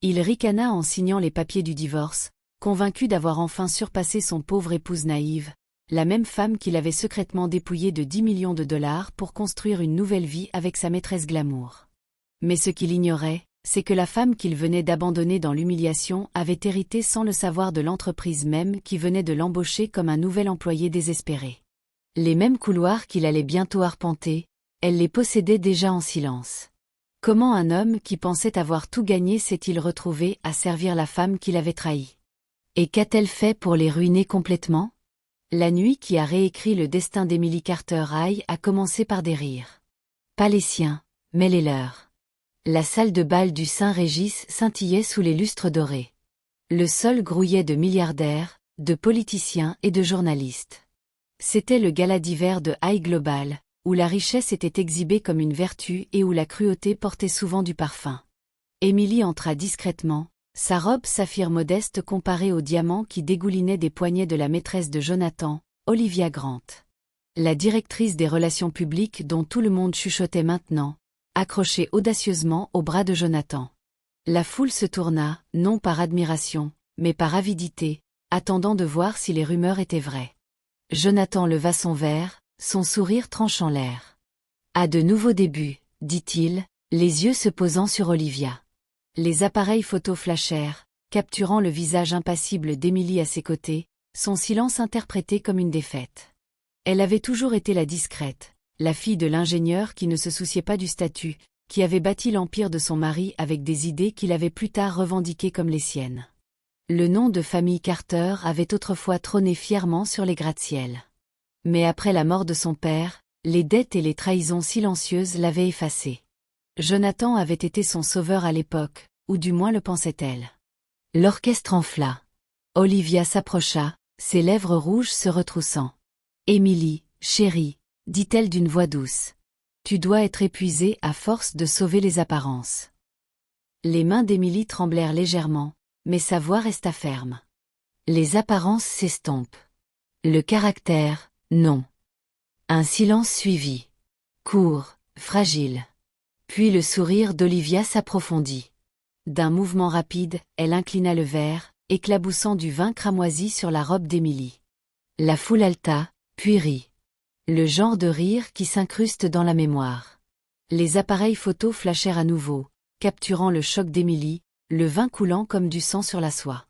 Il ricana en signant les papiers du divorce, convaincu d'avoir enfin surpassé son pauvre épouse naïve, la même femme qu'il avait secrètement dépouillée de 10 millions de dollars pour construire une nouvelle vie avec sa maîtresse glamour. Mais ce qu'il ignorait, c'est que la femme qu'il venait d'abandonner dans l'humiliation avait hérité sans le savoir de l'entreprise même qui venait de l'embaucher comme un nouvel employé désespéré. Les mêmes couloirs qu'il allait bientôt arpenter, elle les possédait déjà en silence. Comment un homme qui pensait avoir tout gagné s'est-il retrouvé à servir la femme qu'il avait trahie? Et qu'a-t-elle fait pour les ruiner complètement? La nuit qui a réécrit le destin d'Emily Carter High a commencé par des rires. Pas les siens, mais les leurs. La salle de bal du Saint-Régis scintillait sous les lustres dorés. Le sol grouillait de milliardaires, de politiciens et de journalistes. C'était le gala d'hiver de High Global, où la richesse était exhibée comme une vertu et où la cruauté portait souvent du parfum. Emily entra discrètement, sa robe saphir modeste comparée aux diamants qui dégoulinaient des poignets de la maîtresse de Jonathan, Olivia Grant. La directrice des relations publiques dont tout le monde chuchotait maintenant, accrochée audacieusement au bras de Jonathan. La foule se tourna, non par admiration, mais par avidité, attendant de voir si les rumeurs étaient vraies. Jonathan leva son verre, son sourire tranchant l'air. « À de nouveaux débuts, dit-il, les yeux se posant sur Olivia. Les appareils photo flashèrent, capturant le visage impassible d'Emily à ses côtés, son silence interprété comme une défaite. Elle avait toujours été la discrète, la fille de l'ingénieur qui ne se souciait pas du statut, qui avait bâti l'empire de son mari avec des idées qu'il avait plus tard revendiquées comme les siennes. Le nom de famille Carter avait autrefois trôné fièrement sur les gratte-ciels. Mais après la mort de son père, les dettes et les trahisons silencieuses l'avaient effacé. Jonathan avait été son sauveur à l'époque, ou du moins le pensait-elle. L'orchestre enfla. Olivia s'approcha, ses lèvres rouges se retroussant. « Emily, chérie, dit-elle d'une voix douce. Tu dois être épuisée à force de sauver les apparences. » Les mains d'Emily tremblèrent légèrement, mais sa voix resta ferme. Les apparences s'estompent. Le caractère, non. Un silence suivit. Court, fragile. Puis le sourire d'Olivia s'approfondit. D'un mouvement rapide, elle inclina le verre, éclaboussant du vin cramoisi sur la robe d'Emily. La foule haleta, puis rit. Le genre de rire qui s'incruste dans la mémoire. Les appareils photo flashèrent à nouveau, capturant le choc d'Emily, le vin coulant comme du sang sur la soie.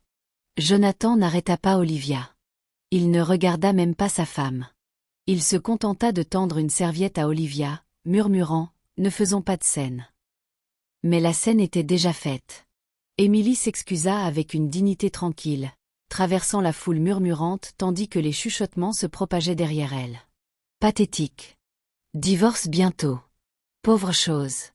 Jonathan n'arrêta pas Olivia. Il ne regarda même pas sa femme. Il se contenta de tendre une serviette à Olivia, murmurant « Ne faisons pas de scène ». Mais la scène était déjà faite. Emily s'excusa avec une dignité tranquille, traversant la foule murmurante tandis que les chuchotements se propageaient derrière elle. Pathétique. Divorce bientôt. Pauvre chose.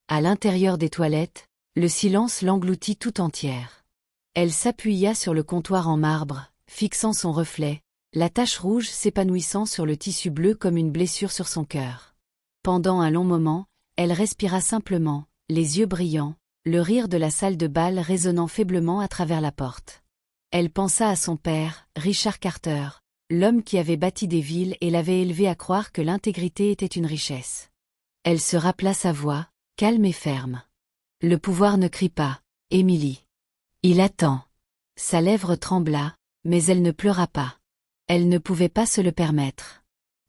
À l'intérieur des toilettes, le silence l'engloutit tout entière. Elle s'appuya sur le comptoir en marbre, fixant son reflet, la tache rouge s'épanouissant sur le tissu bleu comme une blessure sur son cœur. Pendant un long moment, elle respira simplement, les yeux brillants, le rire de la salle de bal résonnant faiblement à travers la porte. Elle pensa à son père, Richard Carter, l'homme qui avait bâti des villes et l'avait élevée à croire que l'intégrité était une richesse. Elle se rappela sa voix, calme et ferme. Le pouvoir ne crie pas, Emily. Il attend. Sa lèvre trembla, mais elle ne pleura pas. Elle ne pouvait pas se le permettre.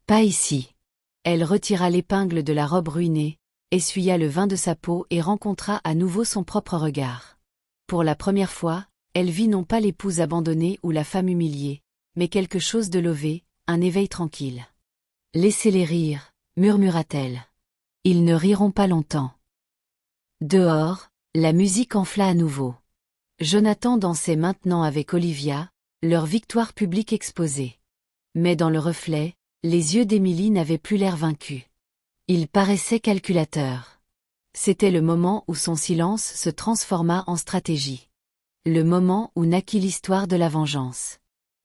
Pas ici. Elle retira l'épingle de la robe ruinée, essuya le vin de sa peau et rencontra à nouveau son propre regard. Pour la première fois, elle vit non pas l'épouse abandonnée ou la femme humiliée, mais quelque chose de lové, un éveil tranquille. « Laissez-les rire », murmura-t-elle. « Ils ne riront pas longtemps. » Dehors, la musique enfla à nouveau. Jonathan dansait maintenant avec Olivia, leur victoire publique exposée. Mais dans le reflet, les yeux d'Emily n'avaient plus l'air vaincus. Ils paraissaient calculateurs. C'était le moment où son silence se transforma en stratégie. Le moment où naquit l'histoire de la vengeance.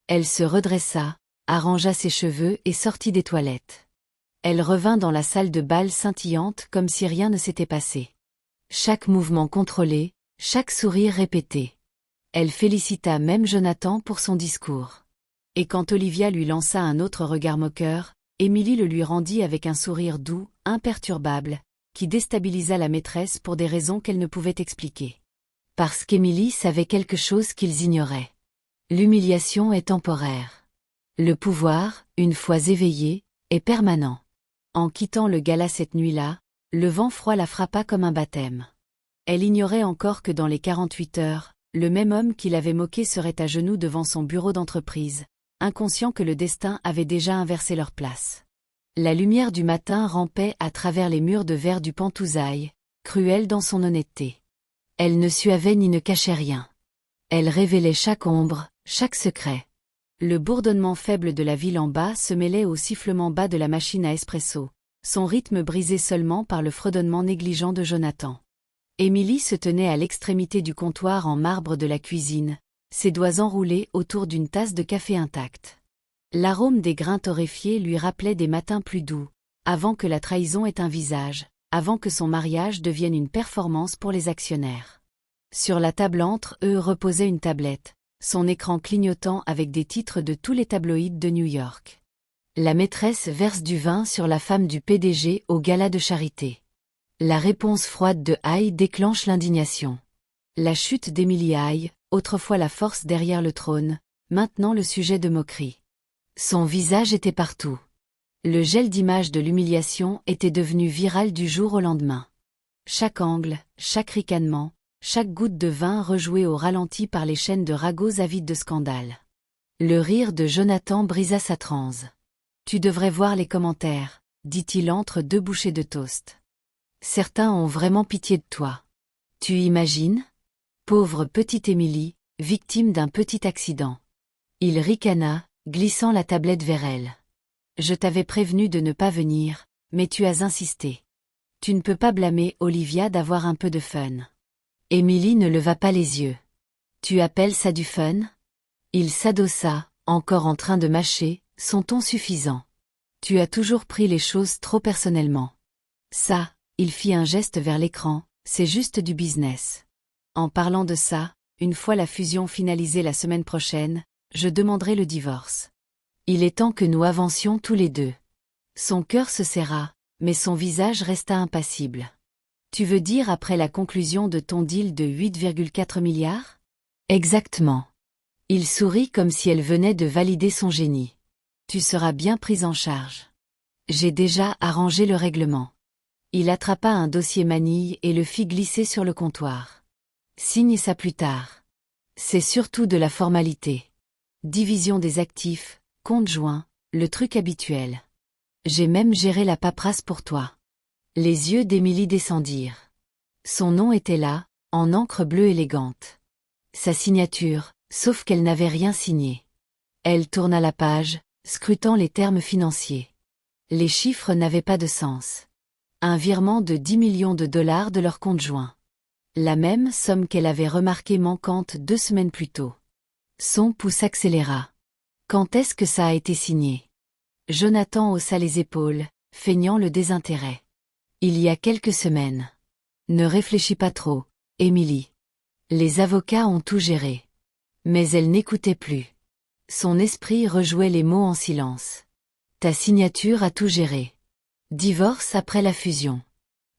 Elle se redressa, arrangea ses cheveux et sortit des toilettes. Elle revint dans la salle de bal scintillante comme si rien ne s'était passé. Chaque mouvement contrôlé, chaque sourire répété. Elle félicita même Jonathan pour son discours. Et quand Olivia lui lança un autre regard moqueur, Emily le lui rendit avec un sourire doux, imperturbable, qui déstabilisa la maîtresse pour des raisons qu'elle ne pouvait expliquer. Parce qu'Émilie savait quelque chose qu'ils ignoraient. L'humiliation est temporaire. Le pouvoir, une fois éveillé, est permanent. En quittant le gala cette nuit-là, le vent froid la frappa comme un baptême. Elle ignorait encore que dans les 48 heures, le même homme qui l'avait moqué serait à genoux devant son bureau d'entreprise, inconscient que le destin avait déjà inversé leur place. La lumière du matin rampait à travers les murs de verre du Pantousaille, cruelle dans son honnêteté. Elle ne suavait ni ne cachait rien. Elle révélait chaque ombre, chaque secret. Le bourdonnement faible de la ville en bas se mêlait au sifflement bas de la machine à espresso, son rythme brisé seulement par le fredonnement négligent de Jonathan. Émilie se tenait à l'extrémité du comptoir en marbre de la cuisine, ses doigts enroulés autour d'une tasse de café intacte. L'arôme des grains torréfiés lui rappelait des matins plus doux, avant que la trahison ait un visage, avant que son mariage devienne une performance pour les actionnaires. Sur la table entre eux reposait une tablette, son écran clignotant avec des titres de tous les tabloïds de New York. La maîtresse verse du vin sur la femme du PDG au gala de charité. La réponse froide de Haye déclenche l'indignation. La chute d'Emily Haye, autrefois la force derrière le trône, maintenant le sujet de moquerie. Son visage était partout. Le gel d'image de l'humiliation était devenu viral du jour au lendemain. Chaque angle, chaque ricanement, chaque goutte de vin rejouée au ralenti par les chaînes de ragots avides de scandale. Le rire de Jonathan brisa sa transe. « Tu devrais voir les commentaires », dit-il entre deux bouchées de toast. Certains ont vraiment pitié de toi. Tu imagines ? Pauvre petite Émilie, victime d'un petit accident. Il ricana, glissant la tablette vers elle. Je t'avais prévenu de ne pas venir, mais tu as insisté. Tu ne peux pas blâmer Olivia d'avoir un peu de fun. Émilie ne leva pas les yeux. Tu appelles ça du fun ? Il s'adossa, encore en train de mâcher, son ton suffisant. Tu as toujours pris les choses trop personnellement. Ça, il fit un geste vers l'écran, c'est juste du business. En parlant de ça, une fois la fusion finalisée la semaine prochaine, je demanderai le divorce. Il est temps que nous avancions tous les deux. Son cœur se serra, mais son visage resta impassible. Tu veux dire après la conclusion de ton deal de 8,4 milliards ? Exactement. Il sourit comme si elle venait de valider son génie. Tu seras bien prise en charge. J'ai déjà arrangé le règlement. Il attrapa un dossier manille et le fit glisser sur le comptoir. Signe ça plus tard. C'est surtout de la formalité. Division des actifs, compte joint, le truc habituel. J'ai même géré la paperasse pour toi. Les yeux d'Émilie descendirent. Son nom était là, en encre bleue élégante. Sa signature, sauf qu'elle n'avait rien signé. Elle tourna la page, scrutant les termes financiers. Les chiffres n'avaient pas de sens. Un virement de 10 millions de dollars de leur compte joint. La même somme qu'elle avait remarquée manquante 2 semaines plus tôt. Son pouls s'accéléra. Quand est-ce que ça a été signé ? Jonathan haussa les épaules, feignant le désintérêt. Il y a quelques semaines. Ne réfléchis pas trop, Émilie. Les avocats ont tout géré. Mais elle n'écoutait plus. Son esprit rejouait les mots en silence. Ta signature a tout géré. Divorce après la fusion.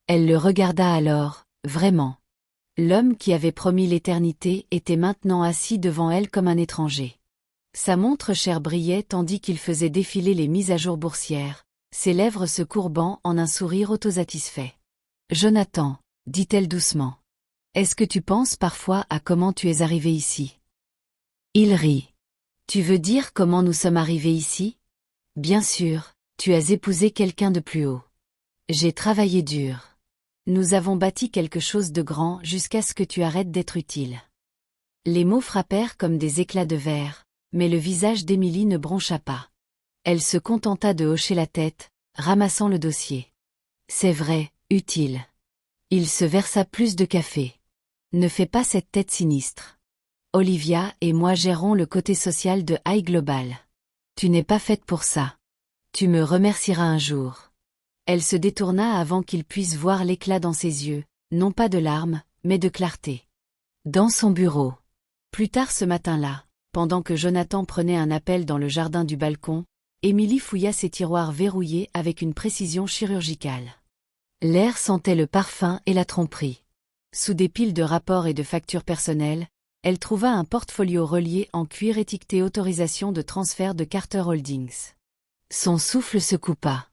Elle le regarda alors, vraiment. L'homme qui avait promis l'éternité était maintenant assis devant elle comme un étranger. Sa montre chère brillait tandis qu'il faisait défiler les mises à jour boursières, ses lèvres se courbant en un sourire autosatisfait. « Jonathan, dit-elle doucement. Est-ce que tu penses parfois à comment tu es arrivé ici ? » Il rit. « Tu veux dire comment nous sommes arrivés ici ? Bien sûr. Tu as épousé quelqu'un de plus haut. J'ai travaillé dur. Nous avons bâti quelque chose de grand jusqu'à ce que tu arrêtes d'être utile. » Les mots frappèrent comme des éclats de verre, mais le visage d'Émilie ne broncha pas. Elle se contenta de hocher la tête, ramassant le dossier. C'est vrai, utile. Il se versa plus de café. Ne fais pas cette tête sinistre. Olivia et moi gérons le côté social de Haye Global. Tu n'es pas faite pour ça. Tu me remercieras un jour. Elle se détourna avant qu'il puisse voir l'éclat dans ses yeux, non pas de larmes, mais de clarté. Dans son bureau. Plus tard ce matin-là, pendant que Jonathan prenait un appel dans le jardin du balcon, Émilie fouilla ses tiroirs verrouillés avec une précision chirurgicale. L'air sentait le parfum et la tromperie. Sous des piles de rapports et de factures personnelles, elle trouva un portfolio relié en cuir étiqueté autorisation de transfert de Carter Holdings. Son souffle se coupa.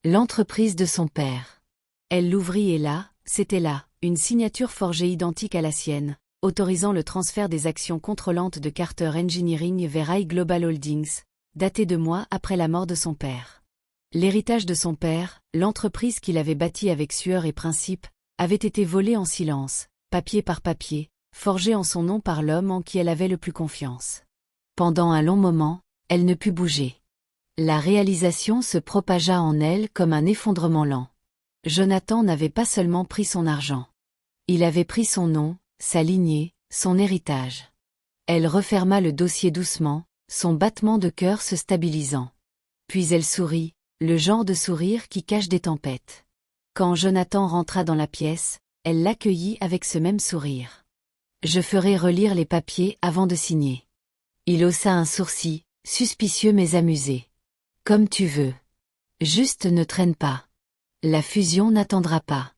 L'entreprise de son père. Elle l'ouvrit et là, c'était là, une signature forgée identique à la sienne, autorisant le transfert des actions contrôlantes de Carter Engineering vers iGlobal Holdings, datée de mois après la mort de son père. L'héritage de son père, l'entreprise qu'il avait bâtie avec sueur et principe, avait été volé en silence, papier par papier, forgé en son nom par l'homme en qui elle avait le plus confiance. Pendant un long moment, elle ne put bouger. La réalisation se propagea en elle comme un effondrement lent. Jonathan n'avait pas seulement pris son argent. Il avait pris son nom, sa lignée, son héritage. Elle referma le dossier doucement, son battement de cœur se stabilisant. Puis elle sourit, le genre de sourire qui cache des tempêtes. Quand Jonathan rentra dans la pièce, elle l'accueillit avec ce même sourire. « Je ferai relire les papiers avant de signer. » Il haussa un sourcil, suspicieux mais amusé. « Comme tu veux. Juste ne traîne pas. La fusion n'attendra pas. »«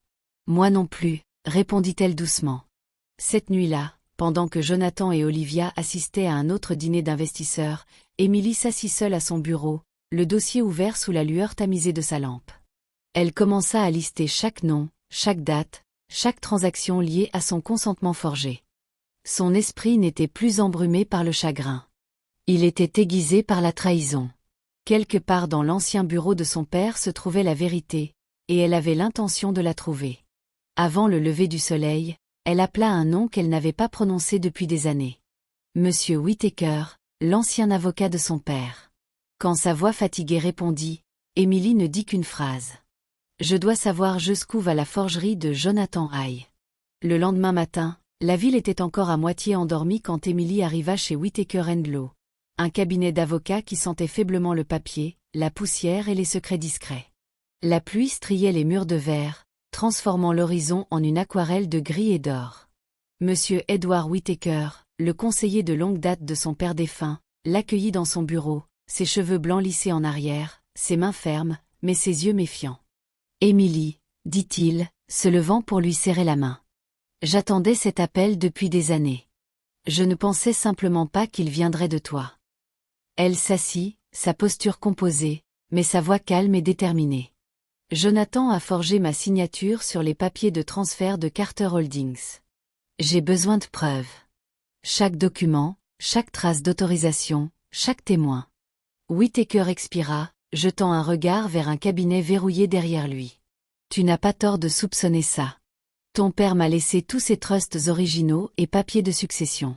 Moi non plus, » répondit-elle doucement. Cette nuit-là, pendant que Jonathan et Olivia assistaient à un autre dîner d'investisseurs, Émilie s'assit seule à son bureau, le dossier ouvert sous la lueur tamisée de sa lampe. Elle commença à lister chaque nom, chaque date, chaque transaction liée à son consentement forgé. Son esprit n'était plus embrumé par le chagrin. Il était aiguisé par la trahison. Quelque part dans l'ancien bureau de son père se trouvait la vérité, et elle avait l'intention de la trouver. Avant le lever du soleil, elle appela un nom qu'elle n'avait pas prononcé depuis des années. Monsieur Whittaker, l'ancien avocat de son père. Quand sa voix fatiguée répondit, Émilie ne dit qu'une phrase. « Je dois savoir jusqu'où va la forgerie de Jonathan Hay. » Le lendemain matin, la ville était encore à moitié endormie quand Émilie arriva chez Whittaker & Law. Un cabinet d'avocats qui sentait faiblement le papier, la poussière et les secrets discrets. La pluie striait les murs de verre, transformant l'horizon en une aquarelle de gris et d'or. Monsieur Edward Whittaker, le conseiller de longue date de son père défunt, l'accueillit dans son bureau, ses cheveux blancs lissés en arrière, ses mains fermes, mais ses yeux méfiants. « Émilie, » dit-il, se levant pour lui serrer la main. « J'attendais cet appel depuis des années. Je ne pensais simplement pas qu'il viendrait de toi. » Elle s'assit, sa posture composée, mais sa voix calme et déterminée. « Jonathan a forgé ma signature sur les papiers de transfert de Carter Holdings. J'ai besoin de preuves. Chaque document, chaque trace d'autorisation, chaque témoin. » Whittaker expira, jetant un regard vers un cabinet verrouillé derrière lui. « Tu n'as pas tort de soupçonner ça. Ton père m'a laissé tous ses trusts originaux et papiers de succession.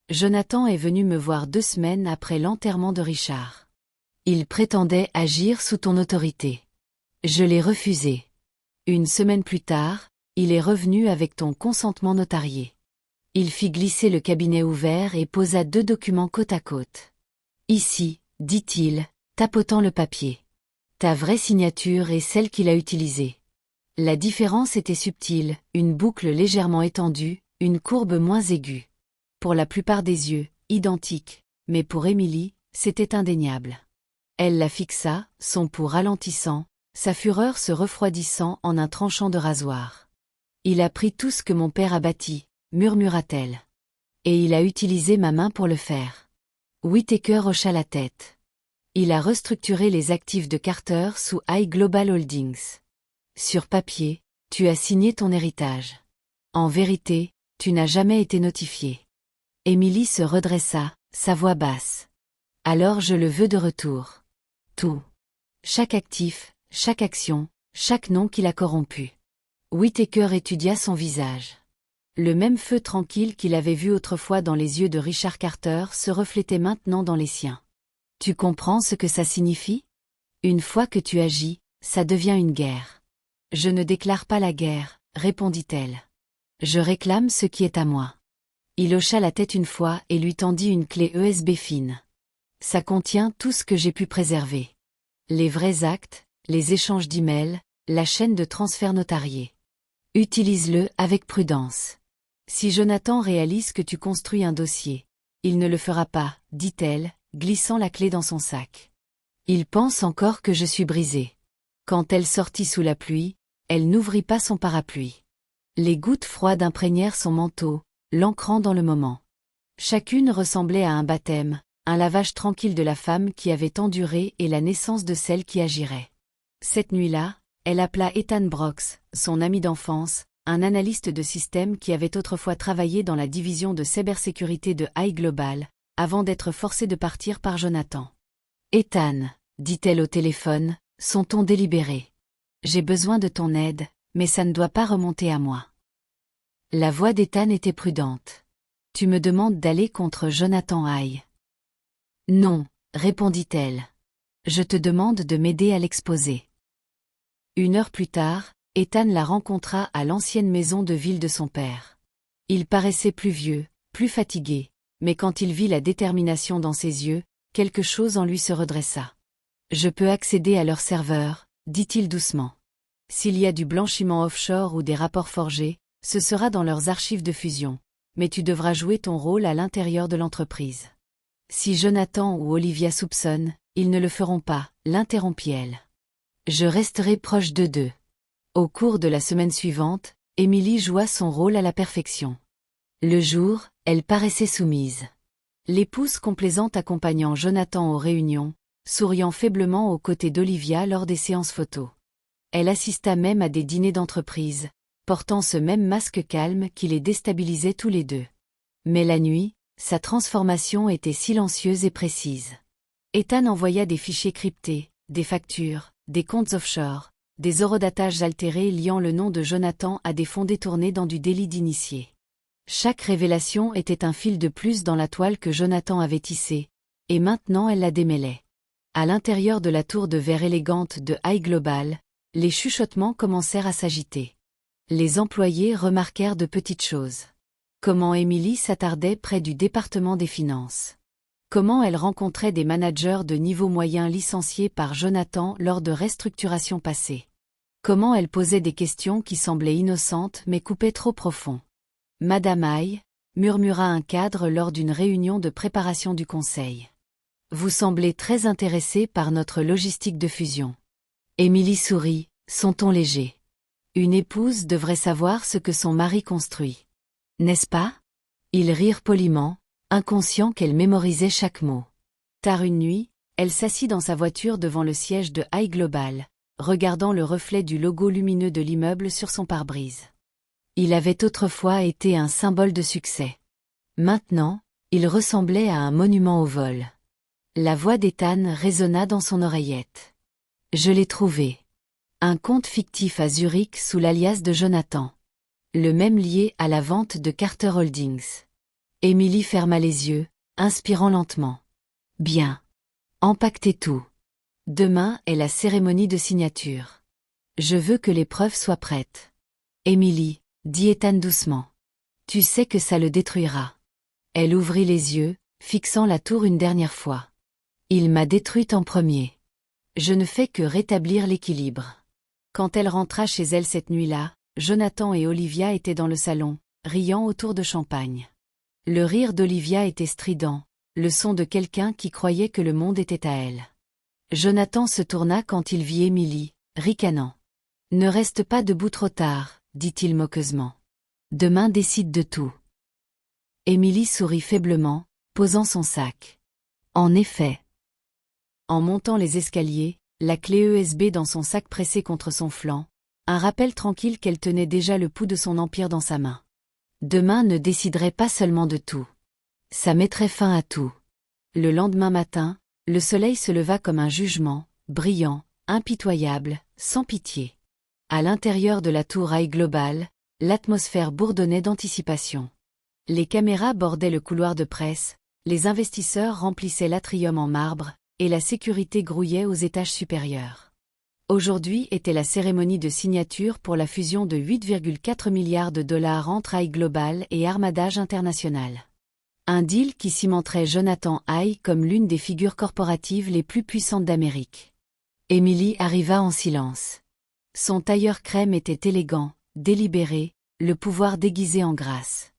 Jonathan est venu me voir 2 semaines après l'enterrement de Richard. Il prétendait agir sous ton autorité. Je l'ai refusé. 1 semaine plus tard, il est revenu avec ton consentement notarié. Il fit glisser le cabinet ouvert et posa 2 documents côte à côte. Ici, dit-il, tapotant le papier. Ta vraie signature est celle qu'il a utilisée. La différence était subtile, une boucle légèrement étendue, une courbe moins aiguë. Pour la plupart des yeux, identique, mais pour Émilie, c'était indéniable. Elle la fixa, son pouls ralentissant, sa fureur se refroidissant en un tranchant de rasoir. « Il a pris tout ce que mon père a bâti, » murmura-t-elle. « Et il a utilisé ma main pour le faire. » Whittaker hocha la tête. « Il a restructuré les actifs de Carter sous iGlobal Holdings. Sur papier, tu as signé ton héritage. En vérité, tu n'as jamais été notifié. » Émilie se redressa, sa voix basse. « Alors je le veux de retour. Tout. Chaque actif, chaque action, chaque nom qu'il a corrompu. » Whittaker étudia son visage. Le même feu tranquille qu'il avait vu autrefois dans les yeux de Richard Carter se reflétait maintenant dans les siens. « Tu comprends ce que ça signifie ? Une fois que tu agis, ça devient une guerre. »« Je ne déclare pas la guerre, » répondit-elle. « Je réclame ce qui est à moi. » Il hocha la tête une fois et lui tendit une clé USB fine. « Ça contient tout ce que j'ai pu préserver. Les vrais actes, les échanges d'emails, la chaîne de transfert notarié. Utilise-le avec prudence. Si Jonathan réalise que tu construis un dossier, il ne le fera pas, » dit-elle, glissant la clé dans son sac. « Il pense encore que je suis brisée. » Quand elle sortit sous la pluie, elle n'ouvrit pas son parapluie. Les gouttes froides imprégnèrent son manteau, l'ancrant dans le moment. Chacune ressemblait à un baptême, un lavage tranquille de la femme qui avait enduré et la naissance de celle qui agirait. Cette nuit-là, elle appela Ethan Brox, son ami d'enfance, un analyste de système qui avait autrefois travaillé dans la division de cybersécurité de High Global, avant d'être forcé de partir par Jonathan. « Ethan, dit-elle au téléphone, son ton délibéré. J'ai besoin de ton aide, mais ça ne doit pas remonter à moi. » La voix d'Ethan était prudente. « Tu me demandes d'aller contre Jonathan High. »« Non, répondit-elle. Je te demande de m'aider à l'exposer. » 1 heure plus tard, Ethan la rencontra à l'ancienne maison de ville de son père. Il paraissait plus vieux, plus fatigué, mais quand il vit la détermination dans ses yeux, quelque chose en lui se redressa. « Je peux accéder à leur serveur, » dit-il doucement. « S'il y a du blanchiment offshore ou des rapports forgés, ce sera dans leurs archives de fusion, mais tu devras jouer ton rôle à l'intérieur de l'entreprise. » « Si Jonathan ou Olivia soupçonnent, ils ne le feront pas, l'interrompit-elle. « Je resterai proche d'eux deux. » Au cours de la semaine suivante, Emily joua son rôle à la perfection. Le jour, elle paraissait soumise. L'épouse complaisante accompagnant Jonathan aux réunions, souriant faiblement aux côtés d'Olivia lors des séances photos. Elle assista même à des dîners d'entreprise, portant ce même masque calme qui les déstabilisait tous les deux. Mais la nuit, sa transformation était silencieuse et précise. Ethan envoya des fichiers cryptés, des factures, des comptes offshore, des horodatages altérés liant le nom de Jonathan à des fonds détournés dans du délit d'initié. Chaque révélation était un fil de plus dans la toile que Jonathan avait tissée, et maintenant elle la démêlait. À l'intérieur de la tour de verre élégante de High Global, les chuchotements commencèrent à s'agiter. Les employés remarquèrent de petites choses. Comment Emily s'attardait près du département des finances. Comment elle rencontrait des managers de niveau moyen licenciés par Jonathan lors de restructurations passées. Comment elle posait des questions qui semblaient innocentes mais coupaient trop profond. « Madame High » murmura un cadre lors d'une réunion de préparation du conseil. « Vous semblez très intéressée par notre logistique de fusion. » Emily sourit, son ton léger. Une épouse devrait savoir ce que son mari construit. N'est-ce pas? Ils rirent poliment, inconscients qu'elle mémorisait chaque mot. Tard une nuit, elle s'assit dans sa voiture devant le siège de High Global, regardant le reflet du logo lumineux de l'immeuble sur son pare-brise. Il avait autrefois été un symbole de succès. Maintenant, il ressemblait à un monument au vol. La voix d'Ethan résonna dans son oreillette. « Je l'ai trouvé. Un compte fictif à Zurich sous l'alias de Jonathan. Le même lié à la vente de Carter Holdings. » Emily ferma les yeux, inspirant lentement. « Bien. Empaquetez tout. Demain est la cérémonie de signature. Je veux que les preuves soient prêtes. » « Emily, » dit Ethan doucement. « Tu sais que ça le détruira. » Elle ouvrit les yeux, fixant la tour une dernière fois. « Il m'a détruite en premier. Je ne fais que rétablir l'équilibre. » Quand elle rentra chez elle cette nuit-là, Jonathan et Olivia étaient dans le salon, riant autour de champagne. Le rire d'Olivia était strident, le son de quelqu'un qui croyait que le monde était à elle. Jonathan se tourna quand il vit Emily, ricanant. « Ne reste pas debout trop tard, » dit-il moqueusement. « Demain décide de tout. » Emily sourit faiblement, posant son sac. En effet. En montant les escaliers, la clé USB dans son sac pressée contre son flanc, un rappel tranquille qu'elle tenait déjà le pouls de son empire dans sa main. Demain ne déciderait pas seulement de tout. Ça mettrait fin à tout. Le lendemain matin, le soleil se leva comme un jugement, brillant, impitoyable, sans pitié. À l'intérieur de la tour High Global, l'atmosphère bourdonnait d'anticipation. Les caméras bordaient le couloir de presse, les investisseurs remplissaient l'atrium en marbre, et la sécurité grouillait aux étages supérieurs. Aujourd'hui était la cérémonie de signature pour la fusion de 8,4 milliards de dollars entre High Global et Armadage International. Un deal qui cimenterait Jonathan High comme l'une des figures corporatives les plus puissantes d'Amérique. Emily arriva en silence. Son tailleur crème était élégant, délibéré, le pouvoir déguisé en grâce.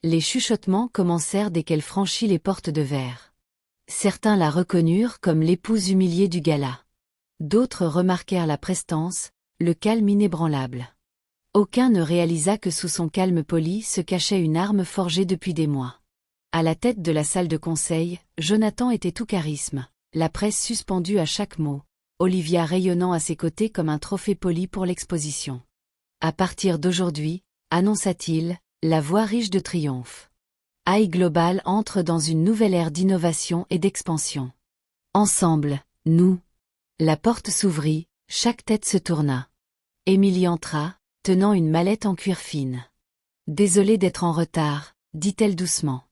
Les chuchotements commencèrent dès qu'elle franchit les portes de verre. Certains la reconnurent comme l'épouse humiliée du gala. D'autres remarquèrent la prestance, le calme inébranlable. Aucun ne réalisa que sous son calme poli se cachait une arme forgée depuis des mois. À la tête de la salle de conseil, Jonathan était tout charisme, la presse suspendue à chaque mot, Olivia rayonnant à ses côtés comme un trophée poli pour l'exposition. À partir d'aujourd'hui, annonça-t-il, la voix riche de triomphe. iGlobal entre dans une nouvelle ère d'innovation et d'expansion. Ensemble, nous. La porte s'ouvrit, chaque tête se tourna. Émilie entra, tenant une mallette en cuir fine. Désolée d'être en retard, dit-elle doucement.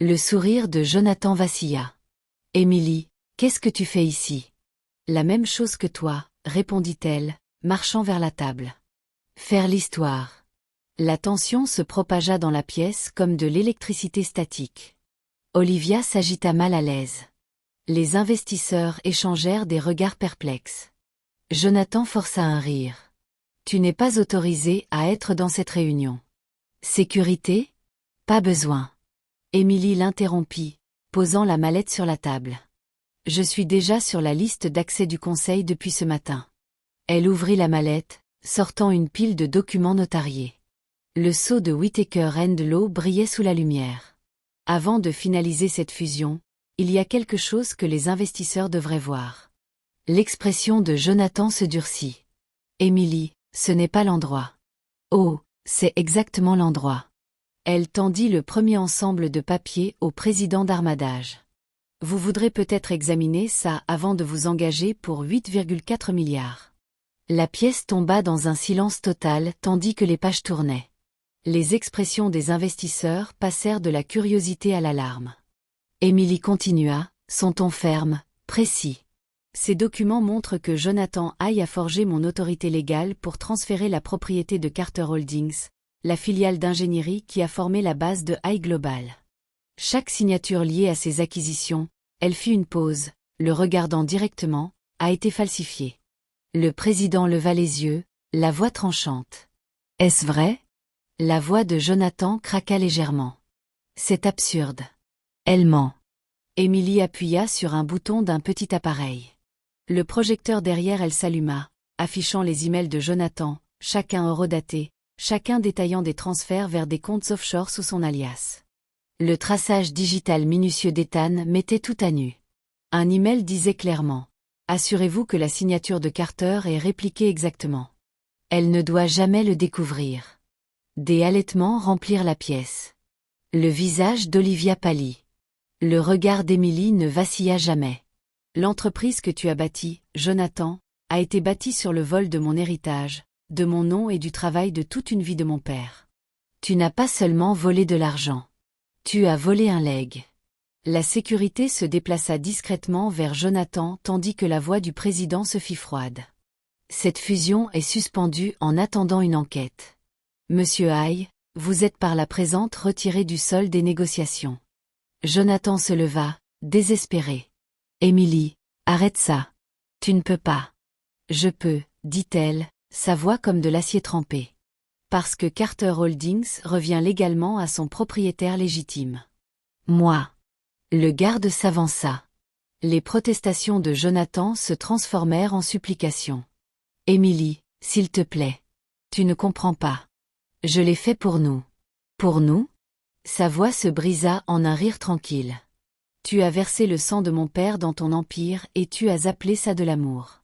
Le sourire de Jonathan vacilla. Émilie, qu'est-ce que tu fais ici? La même chose que toi, répondit-elle, marchant vers la table. Faire l'histoire. La tension se propagea dans la pièce comme de l'électricité statique. Olivia s'agita mal à l'aise. Les investisseurs échangèrent des regards perplexes. Jonathan força un rire. Tu n'es pas autorisé à être dans cette réunion. Sécurité? Pas besoin. Émilie l'interrompit, posant la mallette sur la table. Je suis déjà sur la liste d'accès du conseil depuis ce matin. Elle ouvrit la mallette, sortant une pile de documents notariés. Le sceau de Whittaker & Law brillait sous la lumière. Avant de finaliser cette fusion, il y a quelque chose que les investisseurs devraient voir. L'expression de Jonathan se durcit. Émilie, ce n'est pas l'endroit. Oh, c'est exactement l'endroit. Elle tendit le premier ensemble de papiers au président d'Armadage. Vous voudrez peut-être examiner ça avant de vous engager pour 8,4 milliards. La pièce tomba dans un silence total tandis que les pages tournaient. Les expressions des investisseurs passèrent de la curiosité à l'alarme. Émilie continua, son ton ferme, précis. Ces documents montrent que Jonathan Hay a forgé mon autorité légale pour transférer la propriété de Carter Holdings, la filiale d'ingénierie qui a formé la base de iGlobal. Chaque signature liée à ces acquisitions, elle fit une pause, le regardant directement, a été falsifiée. Le président leva les yeux, la voix tranchante. Est-ce vrai? La voix de Jonathan craqua légèrement. C'est absurde. Elle ment. Émilie appuya sur un bouton d'un petit appareil. Le projecteur derrière elle s'alluma, affichant les emails de Jonathan, chacun horodaté, chacun détaillant des transferts vers des comptes offshore sous son alias. Le traçage digital minutieux d'Ethan mettait tout à nu. Un email disait clairement « Assurez-vous que la signature de Carter est répliquée exactement. Elle ne doit jamais le découvrir. » Des halètements remplirent la pièce. Le visage d'Olivia pâlit. Le regard d'Émilie ne vacilla jamais. L'entreprise que tu as bâtie, Jonathan, a été bâtie sur le vol de mon héritage, de mon nom et du travail de toute une vie de mon père. Tu n'as pas seulement volé de l'argent. Tu as volé un legs. La sécurité se déplaça discrètement vers Jonathan tandis que la voix du président se fit froide. Cette fusion est suspendue en attendant une enquête. Monsieur Hay, vous êtes par la présente retiré du sol des négociations. Jonathan se leva, désespéré. Émilie, arrête ça. Tu ne peux pas. Je peux, dit-elle, sa voix comme de l'acier trempé. Parce que Carter Holdings revient légalement à son propriétaire légitime. Moi. Le garde s'avança. Les protestations de Jonathan se transformèrent en supplications. Émilie, s'il te plaît. Tu ne comprends pas. Je l'ai fait pour nous. Pour nous? Sa voix se brisa en un rire tranquille. Tu as versé le sang de mon père dans ton empire et tu as appelé ça de l'amour.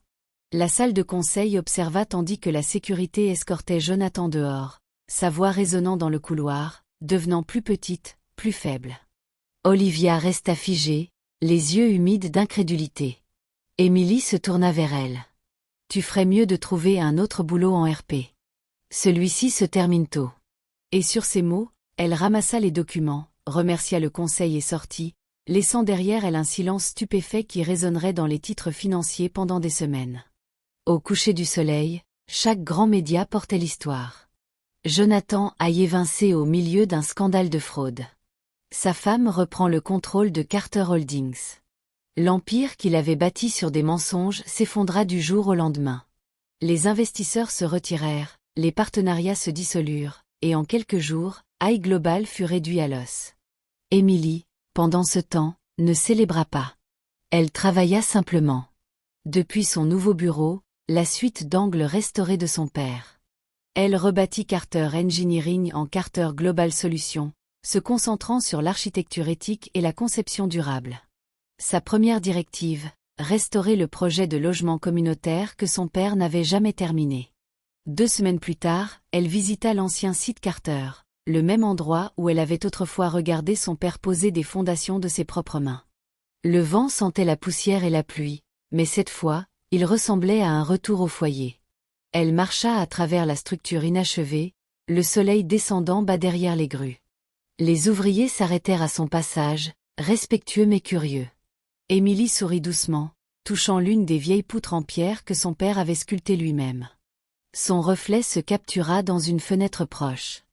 La salle de conseil observa tandis que la sécurité escortait Jonathan dehors, sa voix résonnant dans le couloir, devenant plus petite, plus faible. Olivia resta figée, les yeux humides d'incrédulité. Émilie se tourna vers elle. Tu ferais mieux de trouver un autre boulot en RP. Celui-ci se termine tôt. Et sur ces mots, elle ramassa les documents, remercia le conseil et sortit, laissant derrière elle un silence stupéfait qui résonnerait dans les titres financiers pendant des semaines. Au coucher du soleil, chaque grand média portait l'histoire. Jonathan Hay évincé au milieu d'un scandale de fraude. Sa femme reprend le contrôle de Carter Holdings. L'empire qu'il avait bâti sur des mensonges s'effondra du jour au lendemain. Les investisseurs se retirèrent, les partenariats se dissolurent, et en quelques jours, iGlobal fut réduit à l'os. Émilie, pendant ce temps, ne célébra pas. Elle travailla simplement. Depuis son nouveau bureau, la suite d'angles restaurée de son père. Elle rebâtit Carter Engineering en Carter Global Solutions, se concentrant sur l'architecture éthique et la conception durable. Sa première directive, restaurer le projet de logement communautaire que son père n'avait jamais terminé. 2 semaines plus tard, elle visita l'ancien site Carter, le même endroit où elle avait autrefois regardé son père poser des fondations de ses propres mains. Le vent sentait la poussière et la pluie, mais cette fois, il ressemblait à un retour au foyer. Elle marcha à travers la structure inachevée, le soleil descendant bas derrière les grues. Les ouvriers s'arrêtèrent à son passage, respectueux mais curieux. Émilie sourit doucement, touchant l'une des vieilles poutres en pierre que son père avait sculptées lui-même. Son reflet se captura dans une fenêtre proche.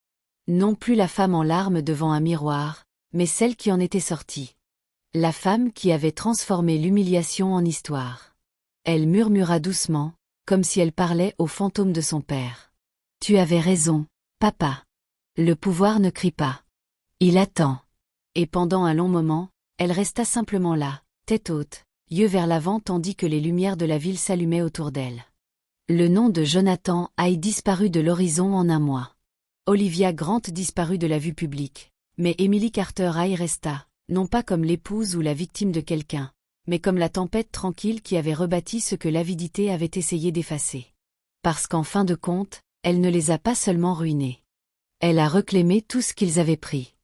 Non plus la femme en larmes devant un miroir, mais celle qui en était sortie. La femme qui avait transformé l'humiliation en histoire. Elle murmura doucement, comme si elle parlait au fantôme de son père. « Tu avais raison, papa. Le pouvoir ne crie pas. Il attend. » Et pendant un long moment, elle resta simplement là, tête haute, yeux vers l'avant tandis que les lumières de la ville s'allumaient autour d'elle. Le nom de Jonathan Hay disparut de l'horizon en un mois. Olivia Grant disparut de la vue publique, mais Emily Carter Hay resta, non pas comme l'épouse ou la victime de quelqu'un, mais comme la tempête tranquille qui avait rebâti ce que l'avidité avait essayé d'effacer. Parce qu'en fin de compte, elle ne les a pas seulement ruinés. Elle a reclaimé tout ce qu'ils avaient pris.